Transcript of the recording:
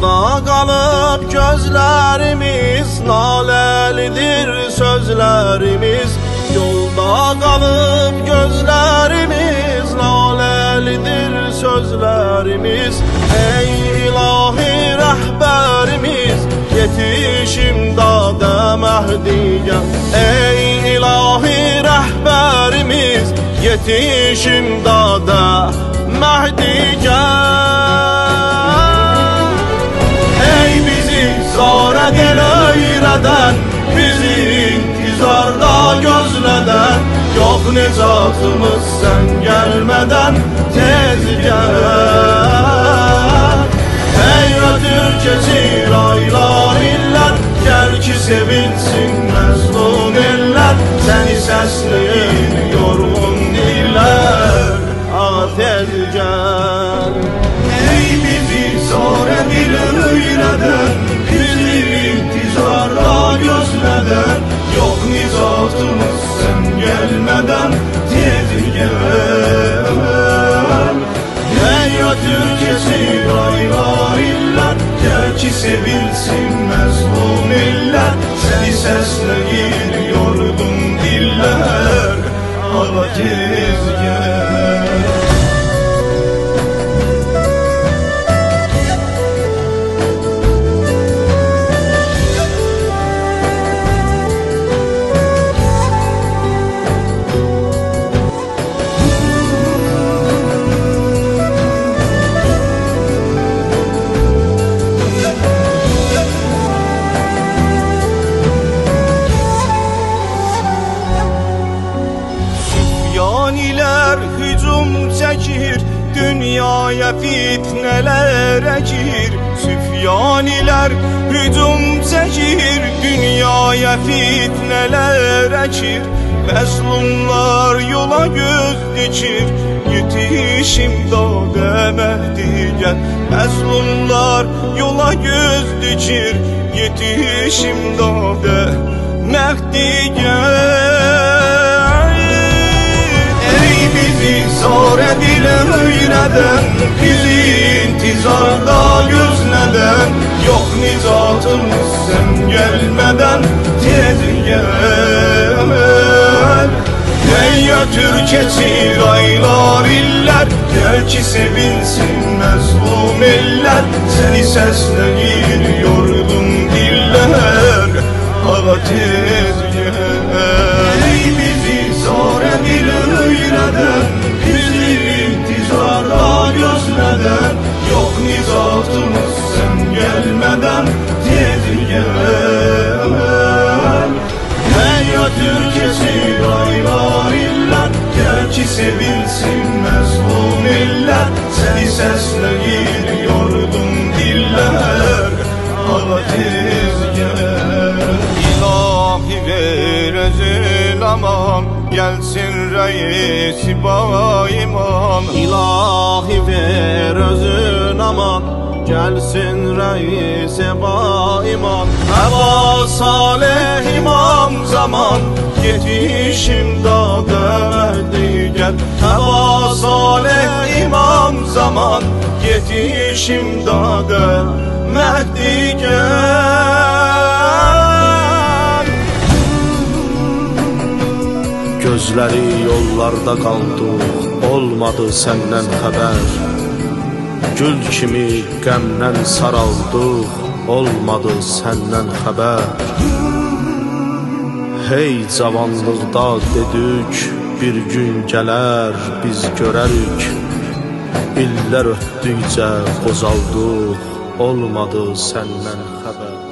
Yolda kalıp gözlerimiz, nalelidir sözlerimiz. Yolda kalıp gözlerimiz, nalelidir sözlerimiz. Ey ilahi rehberimiz, yetiş imdada Mehdi gel. Ey ilahi rehberimiz, yetiş imdada Mehdi gel. Ey bizi zar edil öyreden, bizi intizarda gözleden, yok nicatımız sen gelmeden tez gel. Ey ötür keçir aylar iller, gel ki sevilsin mezlum eller. Seni sesleyin yorgun diller, ağa tez gel. Ey bizi zor edil öyreden, bizi intizarda gözleden, yok nicatımız sen gelmeden tez gel. Ey ötür keçir aylar iller, gel ki sevilsin mezlum eller. Seni sesleyin yorgun diller, ağa tez gel. Süfyaniler hücum çekir, dünyaya fitneler ekir. Süfyaniler hücum çekir, dünyaya fitneler ekir. Mezlumlar yola göz dikir, yetiş imdada Mehdi gel. Mezlumlar yola göz dikir, yetiş imdada Mehdi gel. Zor edil öyreden, bizi intizarda gözleden, yok nicatımız sen gelmeden tez gel. Ey ötür keçir aylar iller, gel ki sevilsin mezlum eller. Seni seslenir yorgun diller, ağa tez gel. Ey bizi zor edil öyreden, intizarda gözleden, yok nicatımız sen gelmeden tez gel. Ey ötür keçir aylar iller, gel ki sevilsin mezlum eller. Seni seslenir yorgun diller, ağa tez gel. İlahi ver özün aman, gelsin reis ba iman. İlahi ver özün aman, gelsin reis ba iman. Eba salih imam zaman, yetiş imdada Mehdi gel. Eba salih imam zaman, yetiş imdada Mehdi gel. Gözleri yollarda kaldı, olmadı senden haber. Gül kimi qəmdən saraldı, olmadı senden haber. Hey cavanlıqda dedik, bir gün gələr biz görərik. İllər ötdükcə qozaldıq, olmadı senden haber.